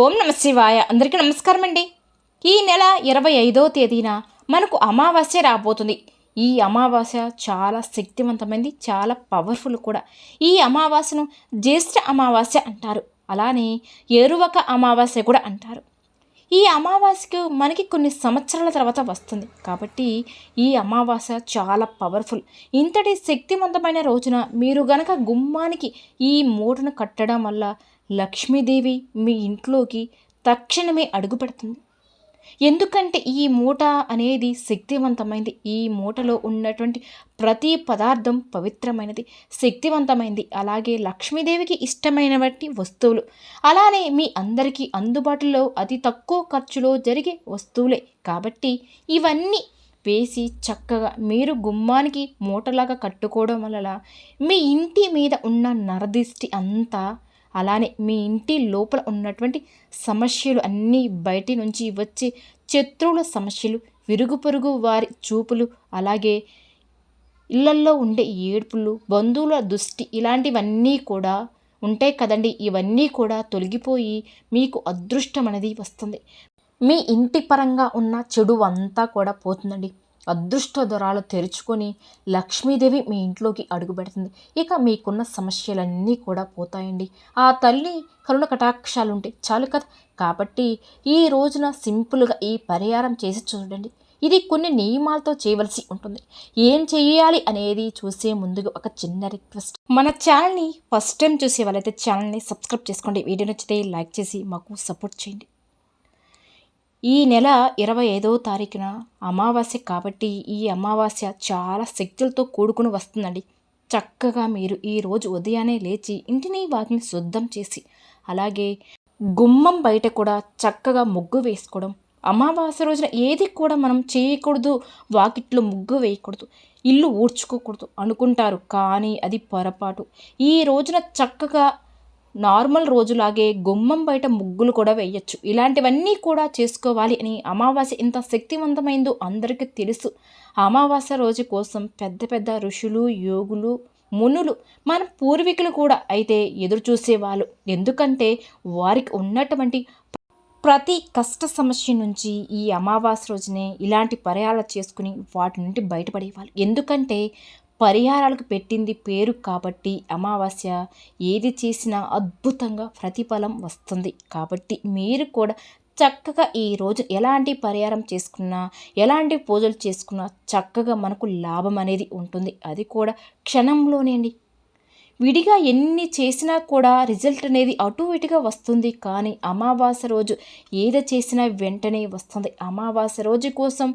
ఓం నమ శివాయ. అందరికీ నమస్కారం అండి. ఈ నెల 25వ తేదీన మనకు అమావాస్య రాబోతుంది. ఈ అమావాస్య చాలా శక్తివంతమైనది, చాలా పవర్ఫుల్ కూడా. ఈ అమావాస్యను జ్యేష్ఠ అమావాస్య అంటారు, అలానే ఏరువక అమావాస్య కూడా అంటారు. ఈ అమావాస్యకు మనకి కొన్ని సంవత్సరాల తర్వాత వస్తుంది కాబట్టి ఈ అమావాస్య చాలా పవర్ఫుల్. ఇంతటి శక్తివంతమైన రోజున మీరు గనక గుమ్మానికి ఈ మూటను కట్టడం వల్ల లక్ష్మీదేవి మీ ఇంట్లోకి తక్షణమే అడుగు పెడుతుంది. ఎందుకంటే ఈ మూట అనేది శక్తివంతమైనది. ఈ మూటలో ఉన్నటువంటి ప్రతి పదార్థం పవిత్రమైనది, శక్తివంతమైనది. అలాగే లక్ష్మీదేవికి ఇష్టమైనటువంటి వస్తువులు, అలానే మీ అందరికీ అందుబాటులో అతి తక్కువ ఖర్చులో జరిగే వస్తువులే కాబట్టి ఇవన్నీ వేసి చక్కగా మీరు గుమ్మానికి మూటలాగా కట్టుకోవడం వల్ల మీ ఇంటి మీద ఉన్న నరదిష్టి అంతా, అలానే మీ ఇంటి లోపల ఉన్నటువంటి సమస్యలు అన్నీ బయటి నుంచి వచ్చే శత్రువుల సమస్యలు, విరుగు పొరుగు వారి చూపులు, అలాగే ఇళ్లల్లో ఉండే ఏడుపులు, బంధువుల దృష్టి, ఇలాంటివన్నీ కూడా ఉంటాయి కదండి. ఇవన్నీ కూడా తొలగిపోయి మీకు అదృష్టం అనేది వస్తుంది. మీ ఇంటి పరంగా ఉన్న చెడు అంతా కూడా పోతుందండి. అదృష్ట దొరాలు తెరుచుకొని లక్ష్మీదేవి మీ ఇంట్లోకి అడుగు పెడుతుంది. ఇక మీకున్న సమస్యలన్నీ కూడా పోతాయండి. ఆ తల్లి కరుణ కటాక్షాలుంటే చాలు కదా. కాబట్టి ఈ రోజున సింపుల్గా ఈ పరిహారం చేసి చూడండి. ఇది కొన్ని నియమాలతో చేయవలసి ఉంటుంది. ఏం చేయాలి అనేది చూసే ముందుగా ఒక చిన్న రిక్వెస్ట్, మన ఛానల్ని ఫస్ట్ టైం చూసే వాళ్ళైతే ఛానల్ని సబ్స్క్రైబ్ చేసుకోండి. వీడియో నచ్చితే లైక్ చేసి మాకు సపోర్ట్ చేయండి. ఈ నెల 25వ తారీఖున అమావాస్య కాబట్టి ఈ అమావాస్య చాలా శక్తులతో కూడుకుని వస్తుందండి. చక్కగా మీరు ఈరోజు ఉదయాన్నే లేచి ఇంటిని వాటిని శుద్ధం చేసి, అలాగే గుమ్మం బయట కూడా చక్కగా ముగ్గు వేసుకోవడం. అమావాస్య రోజున ఏది కూడా మనం చేయకూడదు, వాకిట్లో ముగ్గు వేయకూడదు, ఇల్లు ఊడ్చుకోకూడదు అనుకుంటారు, కానీ అది పొరపాటు. ఈ రోజున చక్కగా నార్మల్ రోజులాగే గుమ్మం బయట ముగ్గులు కూడా వేయచ్చు. ఇలాంటివన్నీ కూడా చేసుకోవాలి అని అమావాస్య ఎంత శక్తివంతమైందో అందరికీ తెలుసు. అమావాస్య రోజు కోసం పెద్ద పెద్ద ఋషులు, యోగులు, మునులు, మన పూర్వీకులు కూడా అయితే ఎదురు చూసేవాళ్ళు. ఎందుకంటే వారికి ఉన్నటువంటి ప్రతి కష్ట సమస్య నుంచి ఈ అమావాస్య రోజునే ఇలాంటి పరిహారాలు చేసుకుని వాటి నుండి బయటపడేవాళ్ళు. ఎందుకంటే పరిహారాలకు పెట్టింది పేరు కాబట్టి అమావాస్య ఏది చేసినా అద్భుతంగా ప్రతిఫలం వస్తుంది. కాబట్టి మీరు కూడా చక్కగా ఈరోజు ఎలాంటి పరిహారం చేసుకున్నా, ఎలాంటి పూజలు చేసుకున్నా చక్కగా మనకు లాభం అనేది ఉంటుంది. అది కూడా క్షణంలోనే అండి. విడిగా ఎన్ని చేసినా కూడా రిజల్ట్ అనేది అటు ఇటుగా వస్తుంది, కానీ అమావాస్య రోజు ఏది చేసినా వెంటనే వస్తుంది. అమావాస్య రోజు కోసం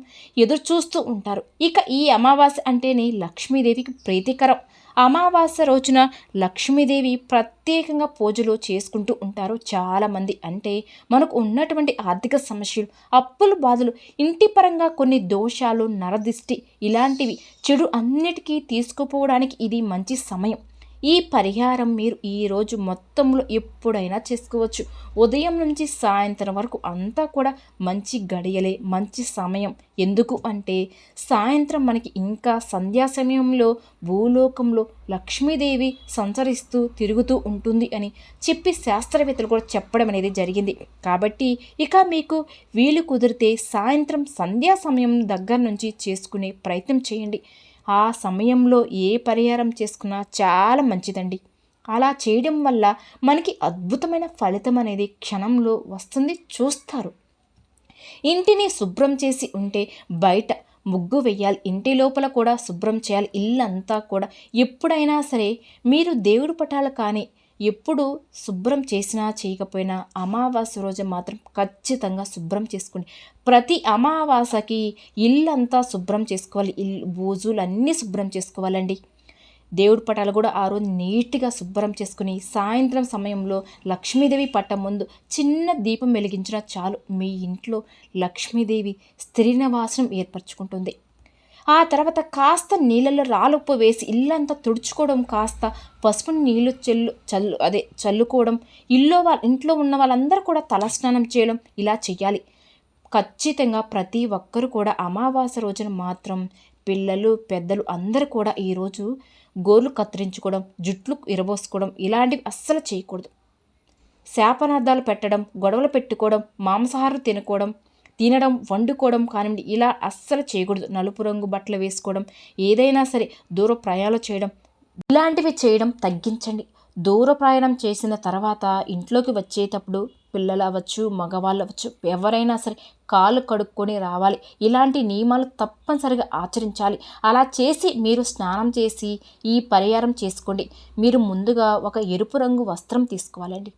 ఎదురు చూస్తూ ఉంటారు. ఇక ఈ అమావాస్య అంటేనే లక్ష్మీదేవికి ప్రీతికరం. అమావాస్య రోజున లక్ష్మీదేవి ప్రత్యేకంగా పూజలు చేసుకుంటూ ఉంటారు చాలామంది. అంటే మనకు ఉన్నటువంటి ఆర్థిక సమస్యలు, అప్పుల బాధలు, ఇంటి పరంగా కొన్ని దోషాలు, నరదిష్టి, ఇలాంటివి చెడు అన్నిటికీ తీసుకుపోవడానికి ఇది మంచి సమయం. ఈ పరిహారం మీరు ఈరోజు మొత్తంలో ఎప్పుడైనా చేసుకోవచ్చు. ఉదయం నుంచి సాయంత్రం వరకు అంతా కూడా మంచి గడియలే, మంచి సమయం. ఎందుకు అంటే సాయంత్రం మనకి ఇంకా సంధ్యా సమయంలో భూలోకంలో లక్ష్మీదేవి సంచరిస్తూ తిరుగుతూ ఉంటుంది అని చెప్పి శాస్త్రవేత్తలు కూడా చెప్పడం అనేది జరిగింది. కాబట్టి ఇక మీకు వీలు కుదిరితే సాయంత్రం సంధ్యా సమయం దగ్గర నుంచి చేసుకునే ప్రయత్నం చేయండి. ఆ సమయంలో ఏ పరిహారం చేసుకున్నా చాలా మంచిదండి. అలా చేయడం వల్ల మనకి అద్భుతమైన ఫలితం అనేది క్షణంలో వస్తుంది, చూస్తారు. ఇంటిని శుభ్రం చేసి ఉంటే బయట ముగ్గు వేయాలి, ఇంటి లోపల కూడా శుభ్రం చేయాలి. ఇల్లంతా కూడా ఎప్పుడైనా సరే మీరు దేవుడి పటాలు కానీ ఎప్పుడు శుభ్రం చేసినా చేయకపోయినా అమావాస్య రోజు మాత్రం ఖచ్చితంగా శుభ్రం చేసుకోండి. ప్రతి అమావాస్యకి ఇల్లంతా శుభ్రం చేసుకోవాలి, బూజులు అన్నీ శుభ్రం చేసుకోవాలండి. దేవుడి పటాలు కూడా ఆ రోజు నీట్గా శుభ్రం చేసుకుని సాయంత్రం సమయంలో లక్ష్మీదేవి పట్టం ముందు చిన్న దీపం వెలిగించినా చాలు, మీ ఇంట్లో లక్ష్మీదేవి స్థిర నివాసం ఏర్పరచుకుంటుంది. ఆ తర్వాత కాస్త నీళ్ళల్లో రాలుప్పు వేసి ఇల్లంతా తుడుచుకోవడం, కాస్త పసుపు నీళ్ళు చల్లుకోవడం, ఇంట్లో ఉన్న వాళ్ళందరూ కూడా తలస్నానం చేయడం, ఇలా చేయాలి. ఖచ్చితంగా ప్రతి ఒక్కరు కూడా అమావాస్య రోజున మాత్రం పిల్లలు, పెద్దలు అందరూ కూడా ఈరోజు గోర్లు కత్తిరించుకోవడం, జుట్లు ఇరబోసుకోవడం ఇలాంటివి అస్సలు చేయకూడదు. శాపనార్థాలు పెట్టడం, గొడవలు పెట్టుకోవడం, మాంసాహారం తినడం, వండుకోవడం కానివ్వండి, ఇలా అస్సలు చేయకూడదు. నలుపు రంగు బట్టలు వేసుకోవడం, ఏదైనా సరే దూర ప్రయాణాలు చేయడం, ఇలాంటివి చేయడం తగ్గించండి. దూర ప్రయాణం చేసిన తర్వాత ఇంట్లోకి వచ్చేటప్పుడు పిల్లలు అవ్వచ్చు, మగవాళ్ళు అవ్వచ్చు, ఎవరైనా సరే కాళ్ళు కడుక్కొని రావాలి. ఇలాంటి నియమాలు తప్పనిసరిగా ఆచరించాలి. అలా చేసి మీరు స్నానం చేసి ఈ పరిహారం చేసుకోండి. మీరు ముందుగా ఒక ఎరుపు రంగు వస్త్రం తీసుకోవాలండి.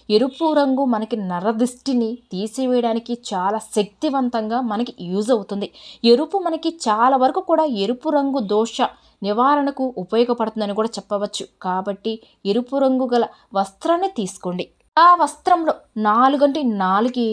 ఎరుపు రంగు మనకి నరదిష్టిని తీసివేయడానికి చాలా శక్తివంతంగా మనకి యూజ్ అవుతుంది. ఎరుపు మనకి చాలా వరకు కూడా ఎరుపు రంగు దోష నివారణకు ఉపయోగపడుతుందని కూడా చెప్పవచ్చు. కాబట్టి ఎరుపు రంగు గల వస్త్రాన్ని తీసుకోండి. ఆ వస్త్రంలో 4 అంటే 4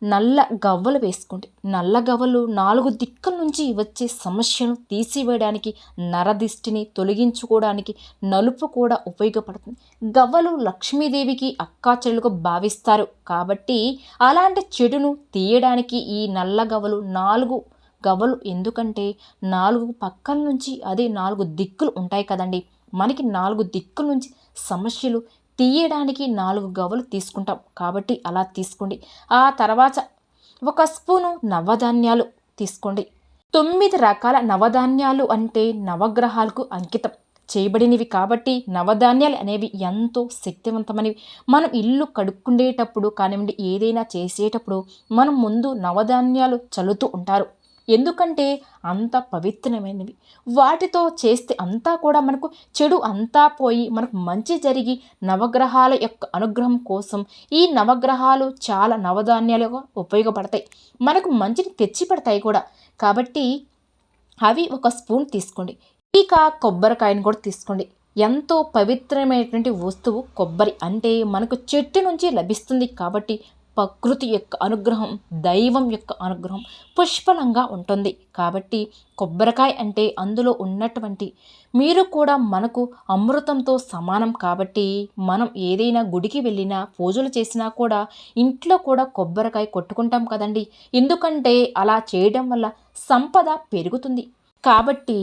నల్ల గవ్వలు వేసుకోండి. నల్ల గవ్వలు 4 దిక్కుల నుంచి వచ్చే సమస్యను తీసివేయడానికి, నరదిష్టిని తొలగించుకోవడానికి నలుపు కూడా ఉపయోగపడుతుంది. గవ్వలు లక్ష్మీదేవికి అక్కాచెల్లుగా భావిస్తారు. కాబట్టి అలాంటి చెడును తీయడానికి ఈ నల్ల గవ్వలు 4 గవ్వలు, ఎందుకంటే 4 పక్కల నుంచి అదే 4 దిక్కులు ఉంటాయి కదండి. మనకి 4 దిక్కుల నుంచి సమస్యలు తీయడానికి 4 గవ్వలు తీసుకుంటాం. కాబట్టి అలా తీసుకోండి. ఆ తర్వాత 1 స్పూను నవధాన్యాలు తీసుకోండి. 9 రకాల నవధాన్యాలు అంటే నవగ్రహాలకు అంకితం చేయబడినవి. కాబట్టి నవధాన్యాలు అనేవి ఎంతో శక్తివంతమైనవి. మనం ఇల్లు కడుక్కుండేటప్పుడు కానివ్వండి, ఏదైనా చేసేటప్పుడు మనం ముందు నవధాన్యాలు చల్లుతూ ఉంటారు. ఎందుకంటే అంత పవిత్రమైనవి. వాటితో చేస్తే అంతా కూడా మనకు చెడు అంతా పోయి మనకు మంచి జరిగి నవగ్రహాల యొక్క అనుగ్రహం కోసం ఈ నవగ్రహాలు చాలా నవధాన్యాలుగా ఉపయోగపడతాయి. మనకు మంచిని తెచ్చి పెడతాయి కూడా. కాబట్టి అవి 1 స్పూన్ తీసుకోండి. ఇక కొబ్బరికాయను కూడా తీసుకోండి. ఎంతో పవిత్రమైనటువంటి వస్తువు కొబ్బరి. అంటే మనకు చెట్టు నుంచి లభిస్తుంది. కాబట్టి ప్రకృతి యొక్క అనుగ్రహం, దైవం యొక్క అనుగ్రహం పుష్కలంగా ఉంటుంది. కాబట్టి కొబ్బరికాయ అంటే అందులో ఉన్నటువంటి మీరు కూడా మనకు అమృతంతో సమానం. కాబట్టి మనం ఏదైనా గుడికి వెళ్ళినా, పూజలు చేసినా కూడా ఇంట్లో కూడా కొబ్బరికాయ కొట్టుకుంటాం కదండి. ఎందుకంటే అలా చేయడం వల్ల సంపద పెరుగుతుంది. కాబట్టి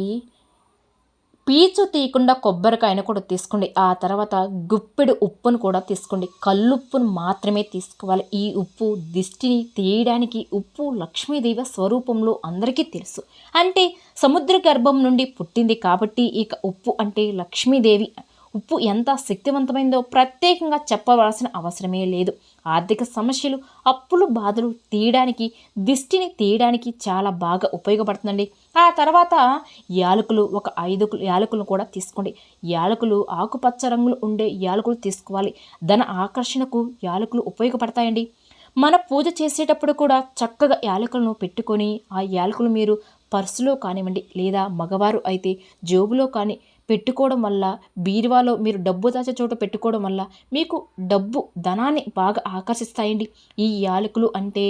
పీచు తీయకుండా కొబ్బరికాయను కూడా తీసుకోండి. ఆ తర్వాత గుప్పెడు ఉప్పును కూడా తీసుకోండి. కల్లుప్పును మాత్రమే తీసుకోవాలి. ఈ ఉప్పు దిష్టిని తీయడానికి, ఉప్పు లక్ష్మీదేవి స్వరూపంలో అందరికీ తెలుసు. అంటే సముద్ర గర్భం నుండి పుట్టింది. కాబట్టి ఇక ఉప్పు అంటే లక్ష్మీదేవి. ఉప్పు ఎంత శక్తివంతమైందో ప్రత్యేకంగా చెప్పవలసిన అవసరమే లేదు. ఆర్థిక సమస్యలు, అప్పులు, బాధలు తీయడానికి, దిష్టిని తీయడానికి చాలా బాగా ఉపయోగపడుతుందండి. ఆ తర్వాత యాలకులు, ఒక 5 యాలకులను కూడా తీసుకోండి. యాలకులు ఆకుపచ్చ రంగులు ఉండే యాలకులు తీసుకోవాలి. ధన ఆకర్షణకు యాలకులు ఉపయోగపడతాయండి. మన పూజ చేసేటప్పుడు కూడా చక్కగా యాలకులను పెట్టుకొని ఆ యాలకులు మీరు పర్సులో కానివ్వండి, లేదా మగవారు అయితే జేబులో కానీ పెట్టుకోవడం వల్ల, బీరువాలో మీరు డబ్బు దాచే చోట పెట్టుకోవడం వల్ల మీకు డబ్బు, ధనాన్ని బాగా ఆకర్షిస్తాయండి. ఈ యాలకులు అంటే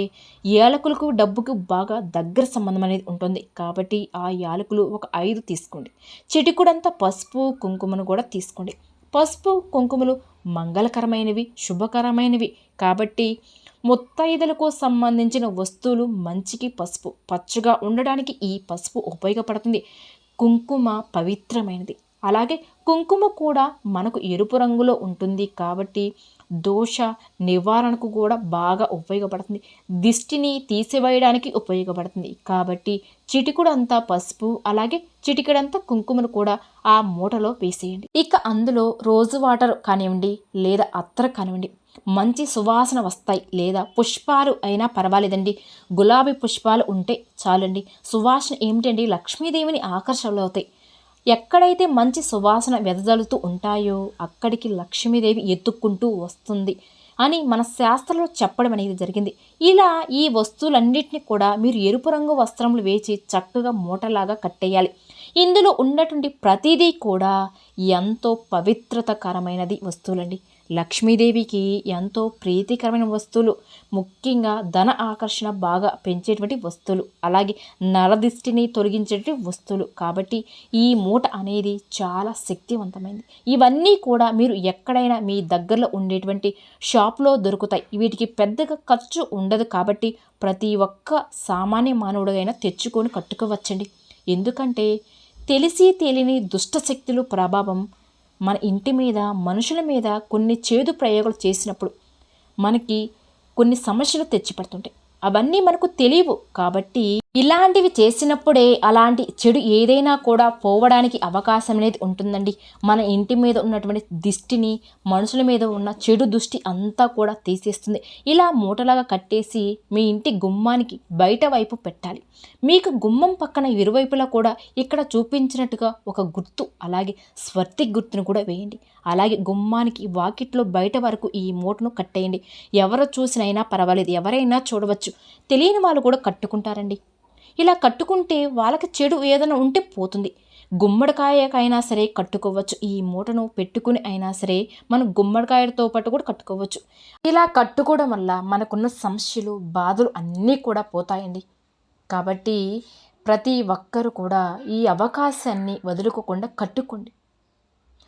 యాలకులకు డబ్బుకు బాగా దగ్గర సంబంధం అనేది ఉంటుంది. కాబట్టి ఆ యాలకులు ఒక 5 తీసుకోండి. చిటికుడంతా పసుపు, కుంకుమను కూడా తీసుకోండి. పసుపు, కుంకుమలు మంగళకరమైనవి, శుభకరమైనవి. కాబట్టి ముత్తైదులకు సంబంధించిన వస్తువులు మంచికి పసుపు, పచ్చగా ఉండడానికి ఈ పసుపు ఉపయోగపడుతుంది. కుంకుమ పవిత్రమైనది. అలాగే కుంకుమ కూడా మనకు ఎరుపు రంగులో ఉంటుంది. కాబట్టి దోష నివారణకు కూడా బాగా ఉపయోగపడుతుంది. దిష్టిని తీసివేయడానికి ఉపయోగపడుతుంది. కాబట్టి చిటికుడంతా పసుపు, అలాగే చిటికెడంతా కుంకుమను కూడా ఆ మూటలో వేసేయండి. ఇక అందులో రోజు వాటర్ కానివ్వండి, లేదా అత్తరు కానివ్వండి, మంచి సువాసన వస్తాయి. లేదా పుష్పాలు అయినా పర్వాలేదండి. గులాబీ పుష్పాలు ఉంటే చాలండి. సువాసన ఏమిటండి, లక్ష్మీదేవిని ఆకర్షణలు అవుతాయి. ఎక్కడైతే మంచి సువాసన వెదజల్లుతూ ఉంటాయో అక్కడికి లక్ష్మీదేవి ఎత్తుక్కుంటూ వస్తుంది అని మన శాస్త్రంలో చెప్పడం అనేది జరిగింది. ఇలా ఈ వస్తువులన్నింటినీ కూడా మీరు ఎరుపు రంగు వస్త్రములు వేసి చక్కగా మూటలాగా కట్టేయాలి. ఇందులో ఉన్నటువంటి ప్రతిదీ కూడా ఎంతో పవిత్రతకరమైనది వస్తువులండి. లక్ష్మీదేవికి ఎంతో ప్రీతికరమైన వస్తువులు, ముఖ్యంగా ధన ఆకర్షణ బాగా పెంచేటువంటి వస్తువులు, అలాగే నరదిష్టిని తొలగించేటువంటి వస్తువులు. కాబట్టి ఈ మూట అనేది చాలా శక్తివంతమైనది. ఇవన్నీ కూడా మీరు ఎక్కడైనా మీ దగ్గరలో ఉండేటువంటి షాప్లో దొరుకుతాయి. వీటికి పెద్దగా ఖర్చు ఉండదు. కాబట్టి ప్రతి ఒక్క సామాన్య మానవుడైనా తెచ్చుకొని కట్టుకోవచ్చండి. ఎందుకంటే తెలిసి తెలియని దుష్టశక్తులు ప్రభావం మన ఇంటి మీద, మనుషుల మీద కొన్ని చేదు ప్రయోగాలు చేసినప్పుడు మనకి కొన్ని సమస్యలు తెచ్చిపెడుతుంటాయి. అవన్నీ మనకు తెలియవు కాబట్టి ఇలాంటివి చేసినప్పుడే అలాంటి చెడు ఏదైనా కూడా పోవడానికి అవకాశం అనేది ఉంటుందండి. మన ఇంటి మీద ఉన్నటువంటి దిష్టిని, మనుషుల మీద ఉన్న చెడు దృష్టి అంతా కూడా తీసేస్తుంది. ఇలా మూటలాగా కట్టేసి మీ ఇంటి గుమ్మానికి బయట వైపు పెట్టాలి. మీకు గుమ్మం పక్కన ఇరువైపులా కూడా ఇక్కడ చూపించినట్టుగా ఒక గుర్తు, అలాగే స్వర్తిక్ గుర్తును కూడా వేయండి. అలాగే గుమ్మానికి వాకిట్లో బయట వరకు ఈ మూటను కట్టేయండి. ఎవరు చూసినైనా పర్వాలేదు, ఎవరైనా చూడవచ్చు. తెలియని వాళ్ళు కూడా కట్టుకుంటారండి. ఇలా కట్టుకుంటే వాళ్ళకి చెడు ఏదైనా ఉంటే పోతుంది. గుమ్మడికాయకైనా సరే కట్టుకోవచ్చు. ఈ మూటను పెట్టుకుని అయినా సరే మనం గుమ్మడికాయతో పాటు కూడా కట్టుకోవచ్చు. ఇలా కట్టుకోవడం వల్ల మనకున్న సమస్యలు, బాధలు అన్నీ కూడా పోతాయండి. కాబట్టి ప్రతి ఒక్కరు కూడా ఈ అవకాశాన్ని వదులుకోకుండా కట్టుకోండి.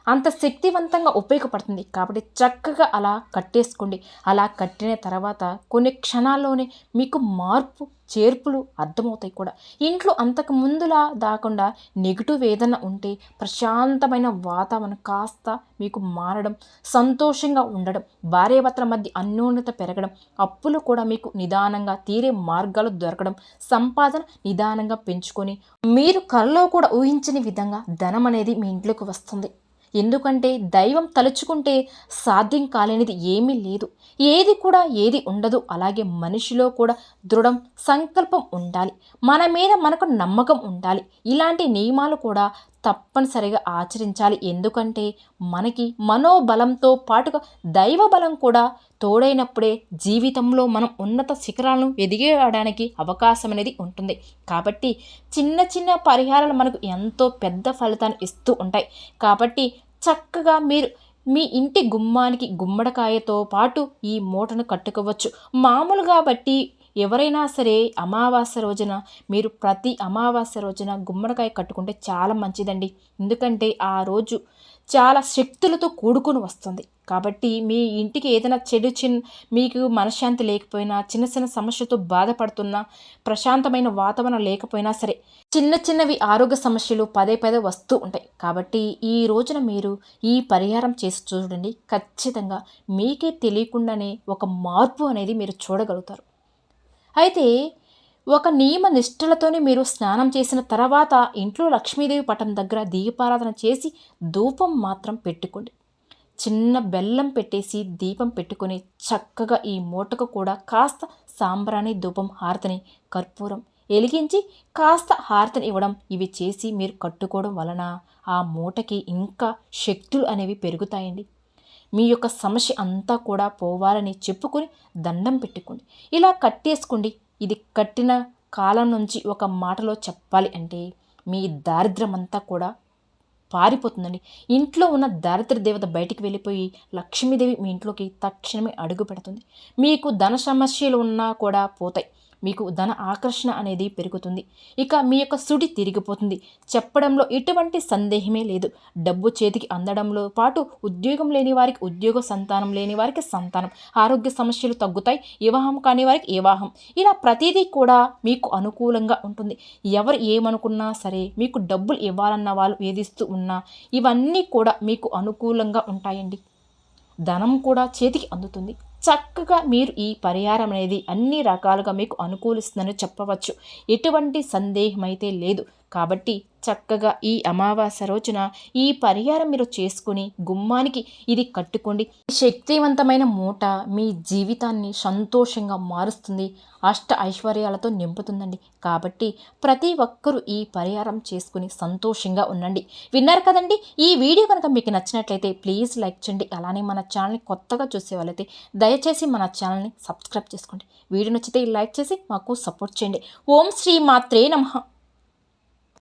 అంత శక్తివంతంగా ఉపయోగపడుతుంది. కాబట్టి చక్కగా అలా కట్టేసుకోండి. అలా కట్టిన తర్వాత కొన్ని క్షణాల్లోనే మీకు మార్పు, చేర్పులు అర్థమవుతాయి కూడా. ఇంట్లో అంతకు ముందులా దాకుండా నెగిటివ్ ఏదైనా ఉంటే ప్రశాంతమైన వాతావరణం కాస్త మీకు మారడం, సంతోషంగా ఉండడం, భార్యాభర్తల మధ్య అన్యోన్యత పెరగడం, అప్పులు కూడా మీకు నిదానంగా తీరే మార్గాలు దొరకడం, సంపాదన నిదానంగా పెంచుకొని మీరు కలలో కూడా ఊహించని విధంగా ధనం అనేది మీ ఇంట్లోకి వస్తుంది. ఎందుకంటే దైవం తలుచుకుంటే సాధ్యం కాలేనిది ఏమీ లేదు. ఏది ఉండదు. అలాగే మనిషిలో కూడా దృఢం సంకల్పం ఉండాలి. మన మీద మనకు నమ్మకం ఉండాలి. ఇలాంటి నియమాలు కూడా తప్పనిసరిగా ఆచరించాలి. ఎందుకంటే మనకి మనోబలంతో పాటుగా దైవ బలం కూడా తోడైనప్పుడే జీవితంలో మనం ఉన్నత శిఖరాలను ఎదిగేయడానికి అవకాశం అనేది ఉంటుంది. కాబట్టి చిన్న చిన్న పరిహారాలు మనకు ఎంతో పెద్ద ఫలితాన్ని ఇస్తూ ఉంటాయి. కాబట్టి చక్కగా మీరు మీ ఇంటి గుమ్మానికి గుమ్మడికాయతో పాటు ఈ మూటను కట్టుకోవచ్చు. మామూలుగా బట్టి ఎవరైనా సరే అమావాస్య రోజున మీరు ప్రతి అమావాస్య రోజున గుమ్మడికాయ కట్టుకుంటే చాలా మంచిదండి. ఎందుకంటే ఆ రోజు చాలా శక్తులతో కూడుకుని వస్తుంది. కాబట్టి మీ ఇంటికి ఏదైనా మీకు మనశ్శాంతి లేకపోయినా, చిన్న చిన్న సమస్యతో బాధపడుతున్నా, ప్రశాంతమైన వాతావరణం లేకపోయినా సరే చిన్నవి ఆరోగ్య సమస్యలు పదే పదే వస్తూ ఉంటాయి. కాబట్టి ఈ రోజున మీరు ఈ పరిహారం చేసి చూడండి. ఖచ్చితంగా మీకే తెలియకుండానే ఒక మార్పు అనేది మీరు చూడగలుగుతారు. అయితే ఒక నియమ నిష్ఠలతోనే మీరు స్నానం చేసిన తర్వాత ఇంట్లో లక్ష్మీదేవి పటం దగ్గర దీపారాధన చేసి ధూపం మాత్రం పెట్టుకోండి. చిన్న బెల్లం పెట్టేసి దీపం పెట్టుకొని చక్కగా ఈ మూటకు కూడా కాస్త సాంబ్రాణి, ధూపం, హారతిని, కర్పూరం వెలిగించి కాస్త హారతిని ఇవ్వడం, ఇవి చేసి మీరు కట్టుకోవడం వలన ఆ మూటకి ఇంకా శక్తులు అనేవి పెరుగుతాయండి. మీ యొక్క సమస్య అంతా కూడా పోవాలని చెప్పుకొని దండం పెట్టుకోండి. ఇలా కట్టేసుకోండి. ఇది కట్టిన కాలం నుంచి ఒక మాటలో చెప్పాలి అంటే మీ దారిద్ర్యం అంతా కూడా పారిపోతుందండి. ఇంట్లో ఉన్న దారిద్ర దేవత బయటికి వెళ్ళిపోయి లక్ష్మీదేవి మీ ఇంట్లోకి తక్షణమే అడుగు పెడుతుంది. మీకు ధన సమస్యలు ఉన్నా కూడా పోతాయి. మీకు ధన ఆకర్షణ అనేది పెరుగుతుంది. ఇక మీ యొక్క సుడి తిరిగిపోతుంది. చెప్పడంలో ఎటువంటి సందేహమే లేదు. డబ్బు చేతికి అందడంలో పాటు ఉద్యోగం లేని వారికి ఉద్యోగ, సంతానం లేని వారికి సంతానం, ఆరోగ్య సమస్యలు తగ్గుతాయి. వివాహం కాని వారికి వివాహం, ఇలా ప్రతిదీ కూడా మీకు అనుకూలంగా ఉంటుంది. ఎవరు ఏమనుకున్నా సరే మీకు డబ్బులు ఇవ్వాలన్న వాళ్ళు వేధిస్తూ ఉన్నా ఇవన్నీ కూడా మీకు అనుకూలంగా ఉంటాయండి. ధనం కూడా చేతికి అందుతుంది. చక్కగా మీరు ఈ పరిహారం అనేది అన్ని రకాలుగా మీకు అనుకూలిస్తుందని చెప్పవచ్చు. ఎటువంటి సందేహం అయితే లేదు. కాబట్టి చక్కగా ఈ అమావాస్య రోజున ఈ పరిహారం మీరు చేసుకుని గుమ్మానికి ఇది కట్టుకోండి. శక్తివంతమైన మూట మీ జీవితాన్ని సంతోషంగా మారుస్తుంది, అష్ట ఐశ్వర్యాలతో నింపుతుందండి. కాబట్టి ప్రతి ఒక్కరూ ఈ పరిహారం చేసుకుని సంతోషంగా ఉండండి. విన్నారు కదండి. ఈ వీడియో కనుక మీకు నచ్చినట్లయితే ప్లీజ్ లైక్ చేయండి. అలానే మన ఛానల్ని కొత్తగా చూసే వాళ్ళైతే దయచేసి మన ఛానల్ని సబ్స్క్రైబ్ చేసుకోండి. వీడియో నచ్చితే లైక్ చేసి మాకు సపోర్ట్ చేయండి. ఓం శ్రీ మాత్రే నమః.